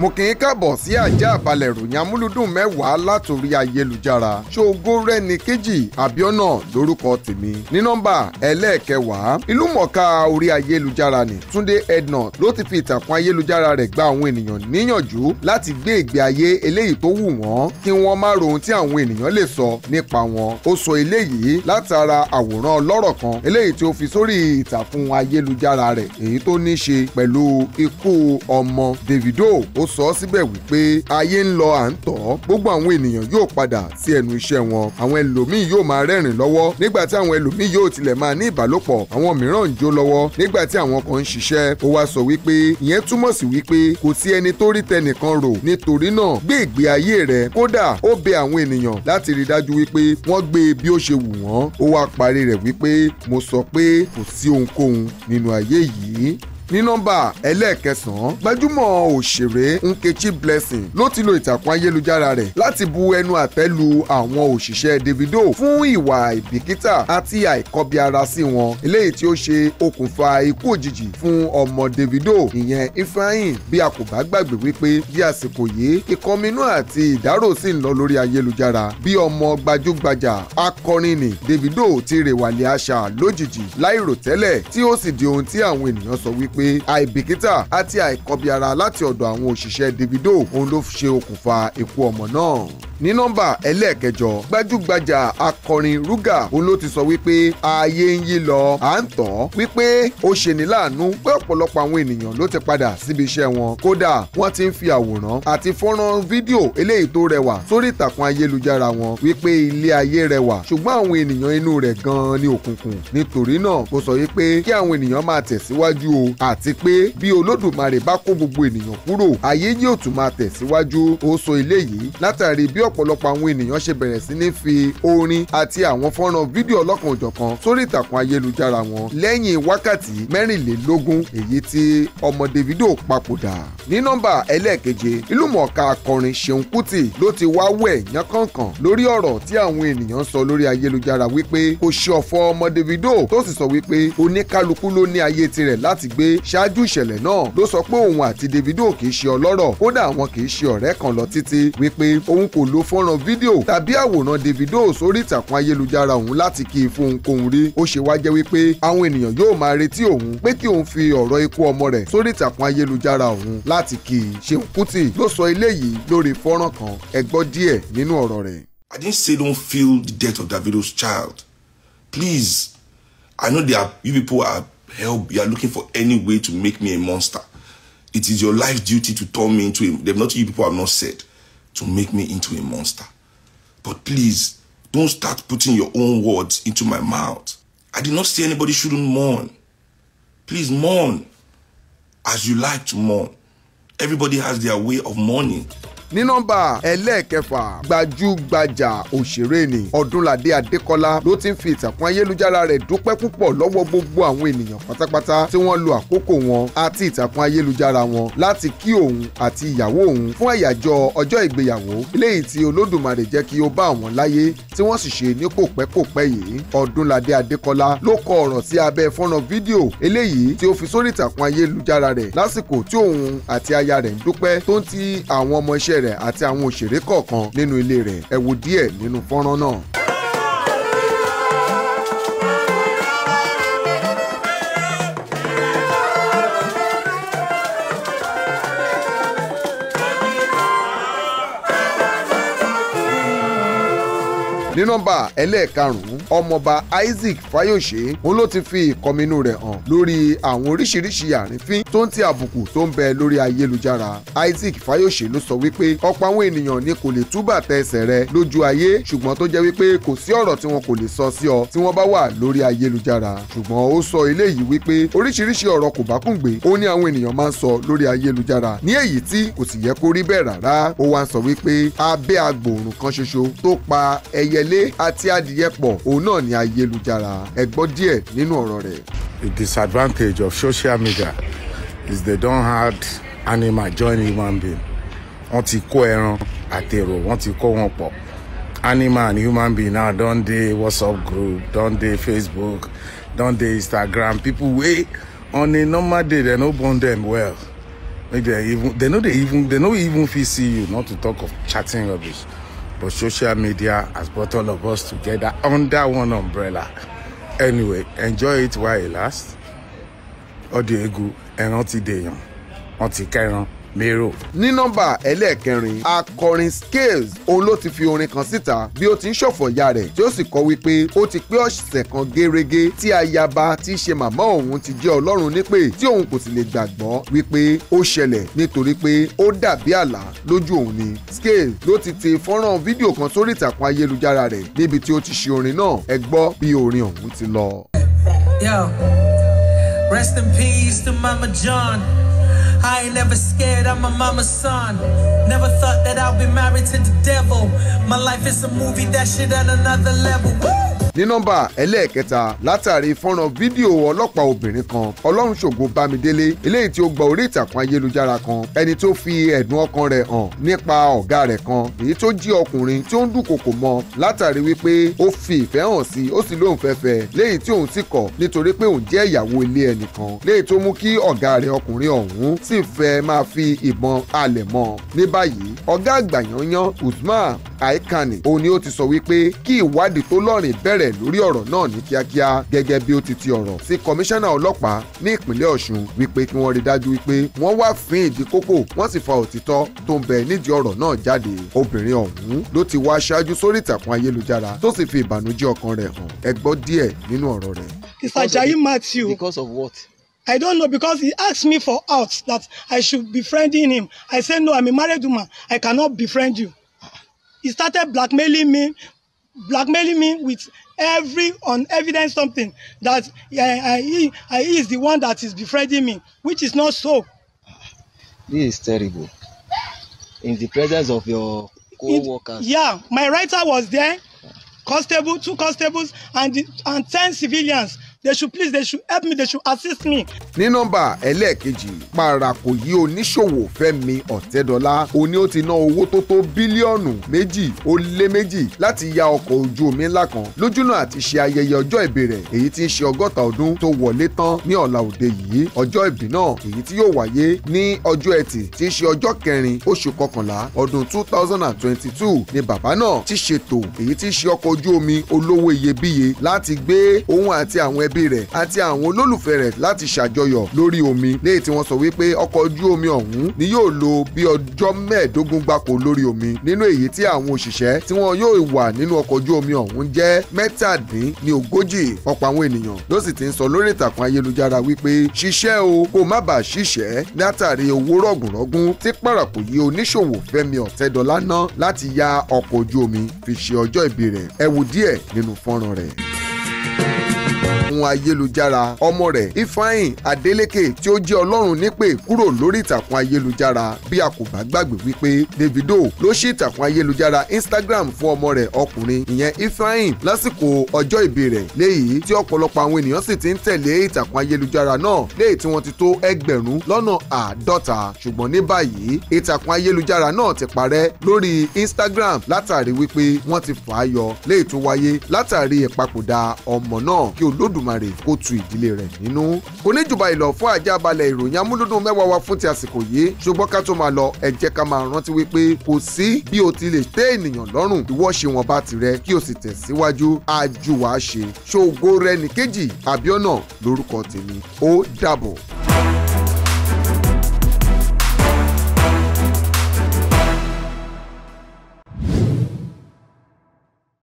mo kì í káàbọ̀ sí àjà àbálẹ̀ ìròyìn amúlùdùn mẹ́wàá látòrí ayélujára. Ṣògorẹ́ni Kejì Àbíọ́nà lórúkọ tèmi. Ní nọ́mbà ẹlẹ́ẹ̀kẹwàá, ìlúmọ̀ọ́ká orí ayélujára ni Túndé Ednut ló ti fi ìtàkùn ayélujára rẹ̀ gba àwọn ènìyàn níyànjú láti gbé ìgbé ayé eléyìí tó wù wọ́n kí wọ́n má ro ohun tí àwọn ènìyàn lè sọ nípa wọn. Ó sọ eléyìí látara àwòrán ọlọ́rọ̀ kan eléyìí tí ó fi sórí ìtàkùn ayélujára rẹ̀ èyí tó ní ṣe pẹ̀lú ikú ọmọ Davido. Ó sọ síbẹ̀ wípé ayé ń lọ à ń tọ̀, gbogbo àwọn ènìyàn yóò padà sí ẹnu iṣẹ́ wọn, àwọn ẹlòmíì yóò máa rẹ́rìn lọ́wọ́ nígbà tí àwọn ẹlòmíì yóò tilẹ̀ máa ní ìbálòpọ̀, àwọn mìíràn ń jó lọ́wọ́ nígbà tí àwọn kan ń ṣiṣẹ́. Ó wá sọ wípé ìyẹn túmọ̀ sí wípé kò sí ẹni tó rí tẹnìkan rò, nítorí náà gbé ìgbé ayé rẹ̀. Kódà ó bẹ àwọn ènìyàn láti rí dájú wípé wọ́n gbé bí ó ṣe wù wọ́n. Ó wá parí rẹ̀ wípé mo sọ pé kò sí ohunkóhun nínú ayé yìí. Ní nọ́mbà ẹlẹ́ẹ̀kẹsàn-án, gbajúmọ̀ òṣèré Nkechi Blessing ló ti lo ìtàkùn ayélujára rẹ̀ láti bu ẹnu àtẹ́ lu àwọn òṣìṣẹ́ Davido fún ìwà ìbìkítà àti àìkọbiara sí wọn eléyìí tí ó ṣe okùnfà ikú òjijì fún ọmọ Davido ìyẹn Ifeanyi. Bí a kò bá gbàgbé wípé bí àsìkò yìí ìkọminú àti ìdárò sì ń lọ lórí ayélujára bí ọmọ gbajúgbajà akọrin ni Davido ti rèwàlẹ̀ àṣà lójijì láìròtẹ́lẹ̀ tí ó sì di ohun tí àwọn ènìyàn sọ wípé àìbìkítà àti àìkọbiara láti ọ̀dọ̀ àwọn òṣìṣẹ́ Davido òun ló ṣe okùnfà ikú ọmọ náà. Ní nọ́mbà ẹlẹ́ẹ̀kẹjọ, gbajúgbajà akọrin Ruga òun ló ti sọ wípé ayé ń yí lọ à ń tọ̀, wípé ó ṣe ní láàánú pé ọ̀pọ̀lọpọ̀ àwọn ènìyàn ló ti padà síbi iṣẹ́ wọn, kódà wọ́n ti ń fi àwòrán àti fọ́nrán fídíò eléyìí tó rẹwà sórí ìtàkùn ayélujára wọn wípé ilé ayé rẹwà ṣùgbọ́n àwọn ènìyàn inú rẹ̀ gan-an ní òkùnkùn. Nítorí náà ó sọ wípé kí àwọn ènìyàn máa tẹ̀síwájú o, àti pé bí Olódùmarè bá kó gbogbo ènìyàn kúrò ayé yóò tún máa tẹ̀síwájú. Ó sọ eléyìí látàrí bí ọ̀pọ̀lọpọ̀ àwọn ènìyàn ṣe bẹ̀rẹ̀ sí ní fi orin àti àwọn fọ́nrán fídíò ọlọ́kan-ò-jọ̀kan sórí ìtàkùn ayélujára wọn lẹ́yìn wákàtí 24 èyí tí ọmọ Davido papòdà. Ní nọ́mbà ẹlẹ́ẹ̀keje, ìlúmọ̀ọ́ká akọrin Ṣeun Kútì ló ti wá wẹ̀ yánkànkàn lórí ọ̀rọ̀ tí àwọn ènìyàn sọ lórí ayélujára wípé kò ṣe ọ̀fọ̀ ọmọ Davido, tó sì sọ wípé oníkálukú ló ní ayé tirẹ̀ láti gbé. Ṣáájú ìṣẹ̀lẹ̀ náà ló sọ pé òun àti Davido kì í ṣe ọlọ́rọ̀, kódà àwọn kì í ṣe ọ̀rẹ́ kan lọ títí, wípé òun kò lo fọ́nrán fídíò tàbí àwòrán Davido sórí ìtàkùn ayélujára òun láti kí i fún ohunkóhun rí. Ó ṣe wá jẹ́ wípé àwọn ènìyàn yóò máa retí òun pé kí òun fi ọ̀rọ̀ ikú ọmọ rẹ̀ sórí ìtàkùn ayélujára òun láti kí i. Ṣeun Kútì ló sọ eléyìí lórí fọ́nrán kan, ẹ gbọ́ díẹ̀ nínú ọ̀rọ̀ rẹ̀. I didn't say don't feel the death of Davido's child. Please, I know you people are help. You are looking for any way to make me a monster. It is your life duty to turn me into a... There's nothing you people have not said to make me into a monster. But please, don't start putting your own words into my mouth. I did not say anybody shouldn't mourn. Please mourn as you like to mourn. Everybody has their way of mourning. Ní nọ́mbà ẹlẹ́ẹ̀kẹfà, gbajúgbajà òṣèré ni Ọdúnládé Adékọ́lá ló ti ń fi ìtàkùn ayélujára rẹ̀ dúpẹ́ púpọ̀ lọ́wọ́ gbogbo àwọn ènìyàn pátápátá tí wọ́n lo àkókò wọn àti ìtàkùn ayélujára wọn láti kí òun àti ìyàwó òun fún àyájọ́ ọjọ́ ìgbéyàwó eléyìí tí Olódùmarè jẹ́ kí ó bá àwọn láyé tí wọ́n sì ṣe ní kòpẹ́kòpẹ́ yìí. Ọdúnládé Adékọ́lá ló kọ ọ̀rọ̀ sí abẹ́ fọ́nrán fídíò eléyìí tí ó fi sórí ìtàkùn ayélujára rẹ̀ lásìkò tí òun àti aya rẹ̀ ń dúpẹ́ tó ń ti àwọn ọmọ iṣẹ́ rẹ̀ àti àwọn òṣèré kọ̀ọ̀kan nínú ilé rẹ̀. Ẹ wo díẹ̀ nínú fọ́nrán náà. Ní nọ́mbà ẹlẹ́ẹ̀karùn-ún, ọmọọba Isaac Fáyọ̀ṣe òun ló ti fi ìkọminú rẹ̀ hàn lórí àwọn oríṣiríṣi àrífín tó ń ti àbùkù tó ń bẹ lórí ayélujára. Isaac Fáyọ̀ṣe ló sọ wípé ọ̀pọ̀ àwọn ènìyàn ni kò lè túbà tẹ ẹsẹ̀ rẹ lójú ayé, ṣùgbọ́n tó jẹ́ wípé kò sí ọ̀rọ̀ tí wọn kò lè sọ sí ọ tí wọ́n bá wà lórí ayélujára. Ṣùgbọ́n ó sọ eléyìí wípé oríṣiríṣi ọ̀rọ̀ kò bá kùn gbé ó ní àwọn ènìyàn máa ń sọ lórí ayélujára ní èyí tí kò sì yẹ kó rí bẹ́ẹ̀ rárá. Ó wá ń sọ wípé abẹ́ agbòòrùn kan ṣoṣo tó pa ẹyẹlé àti adìyẹ pọ̀ òun náà ní ayélujára. Ẹ gbọ́ díẹ̀ nínú ọ̀rọ̀ rẹ̀. The disadvantage of social media is they don't have animal join human being. Wọ́n ti kó ẹran àti èrò, wọ́n ti kó wọn pọ̀. Animal and human being now don dey WhatsApp group, don dey Facebook, don dey Instagram. People wey on a normal day they no born them well. Maybe they don't even feel see you, not to talk of chatting rubbish. But social media has brought all of us together under one umbrella. Anyway, enjoy it while it lasts. Ode egu ẹran deyan, wọ́n ti kẹran mérò. Ní nọ́mbà ẹlẹ́ẹ̀kẹrin, akọrin Scales òun ló ti fi orin kan síta bí ó ti ń ṣọ̀fọ̀ ìyá rẹ̀ tí ó sì kọ wípé ó ti pé ọ̀sẹ̀ kan gẹ́rẹ́gẹ́ tí ayaba tí í ṣe màmá òun ti jẹ́ Ọlọ́run nípè tí òun kò sì lè gbàgbọ́ wípé ó ṣẹlẹ̀ nítorí pé ó dàbí àlá lójú òun ni. Scales ló ti fọ́nrán fídíò kan sórí ìtàkùn ayélujára rẹ̀ níbi tí ó ti ṣe orin náà. Ẹ gbọ́ bí orin ọ̀hún ti lọ. Yo, rest in peace to Mama John. I ain't never scared, I'm my mama's son. Never thought that I'll be married to the devil. My life is a movie, that shit at another level. Woo! Ní nọ́mbà ẹlẹ́ẹ̀kẹta, látàrí fọ́nrán fídíò ọlọ́pàá obìnrin kan Ọlọ́runṣògo Bámidélé eléyìí tí ó gba orí ìtàkùn ayélujára kan, ẹni tó fi ẹ̀dùn ọkàn rẹ̀ hàn nípa ọ̀gá rẹ̀ kan èyí tó jí ọkùnrin tí ó ń dúnkokò mọ́ látàrí wípé ó fi ìfẹ́ hàn sí ó sì lóun fẹ́fẹ́ léyìí tí òun sì kọ̀ nítorí pé òun jẹ́ ìyàwó ilé ẹnìkan, léyìí tó mú kí ọ̀gá rẹ̀ ọkùnrin ọ̀hún sì fẹ́ máa fi ìbọn alẹ̀ mọ́. Ní báyìí, ọ̀gá àgbà yanyan Usman Aikani òun ni ó ti sọ wípé kí ìwádìí tó lọ́rìn bẹ̀rẹ̀ lórí ọ̀rọ̀ náà ní kíákíá, gẹ́gẹ́ bí ó ti ọ̀rọ̀ sí kọmíṣánná ọlọ́pàá ní ìpínlẹ̀ Ọ̀ṣun wípé kí wọ́n rí dájú wípé wọ́n wá fín ìdí kókó wọ́n sì fa òtítọ́ tó ń bẹ nídìí ọ̀rọ̀ náà jáde. Obìnrin ọ̀hún ló ti wá aṣáájú sórí ìtàkùn ayélujára tó sì fi ìbànújẹ́ ọkàn rẹ̀ hàn. Ẹ gbọ́ díẹ̀ nínú ọ̀rọ̀ rẹ̀. Mr. Ajayi Matthew. Because of what? I don't know, because he asked me for out that I should befriending him. I said, no, I'm a married woman. I cannot befriend you. He started blackmailing me with on evidence something that he is the one that is befriending me, which is not so. This is terrible. In the presence of your co-workers. Yeah, my writer was there, constable, 2 constables, and 10 civilians. They should help me, they should assist me. Ní nọ́mbà ẹlẹ́ẹ̀kejì, Parakoyi oníṣòwò Fẹ́mi Ọ̀tẹ́dọ́lá òní ó ti ná owó tó tó bílíọ̀nù 2.2 láti ya ọkọ̀ ojú omi ńlá kan lójúnà àti ṣe ayẹyẹ ọjọ́ ìbí rẹ̀ èyí tí ń ṣe 60 ọdún tó wọlé tán ní ọ̀la òde yìí. Ọjọ́ ìbí náà èyí tí yóò wáyé ní ọjọ́ Ẹtì tí ń ṣe ọjọ́ 4 oṣù kọkànlá ọdún 2022 ni bàbá náà ti ṣètò èyí tí ń ṣe ọkọ̀ ojú omi olówó iyebíye láti gbé òun àti àwọn ẹbí rẹ̀ àti àwọn olólùfẹ́ rẹ̀ láti ṣàjọyọ̀ lórí omi, léyìí tí wọ́n sọ wípé ọkọ̀ ojú omi ọ̀hún ni yóò lò bí ọjọ́ 15 gbáko lórí omi, nínú èyí tí àwọn òṣìṣẹ́ tí wọ́n yóò wà nínú ọkọ̀ ojú omi ọ̀hún jẹ́ 47. Ọ̀pọ̀ àwọn ènìyàn ló sì ti ń sọ lórí ìtàkùn ayélujára wípé ṣiṣẹ́ o kó má bàa ṣiṣẹ́ látàrí owó rọ̀gùnrọ̀gùn tí Parakoyi oníṣòwò Fẹ́mi Ọ̀tẹ́dọ́lá ná láti ya ọkọ̀ ojú omi fi ṣe ọjọ́ ìbí rẹ̀. Ẹ wo díẹ̀ nínú fọ́nrán rẹ̀. Ayélujára ọmọ rẹ̀ Ifeanyi Adeleke tí ó jẹ́ Ọlọ́run nípè kúrò lórí ìtàkùn ayélujára bí a kò bá gbàgbé wípé Davido ló ṣí ìtàkùn ayélujára Instagram fún ọmọ rẹ̀ ọkùnrin ìyẹn Ifeanyi lásìkò ọjọ́ ìbí rẹ̀, léyìí tí ọ̀pọ̀lọpọ̀ àwọn ènìyàn sì ti ń tẹ̀lé ìtàkùn ayélujára náà, léyìí tí wọ́n ti tó 50 ṣùgbọ́n ní báyìí ìtàkùn ayélujára náà ti parẹ́ lórí Instagram látàrí wípé wọ́n ti fà á yọ, léyìí tó wáyé látàrí ìpapòdà ọmọ náà kí Olódùmarè kó tu ìdílé rẹ̀ nínú. Kò ní jù báyìí lọ fún àjàbalẹ̀ ìròyìn amúlùdùn mẹ́wàá wa fún ti àsìkò yìí, ṣùgbọ́n ká tó máa lọ ẹ jẹ́ ká máa rántí wípé kò sí bí o ti lè tẹ́ ènìyàn lọ́rùn, ìwọ ṣe wọn bá tirẹ̀ kí o sì tẹ̀síwájú àjùwà ṣe. Ṣògo rẹ̀ nìkejì Àbíọ́nà lórúkọ tèmi, ó dàbọ̀.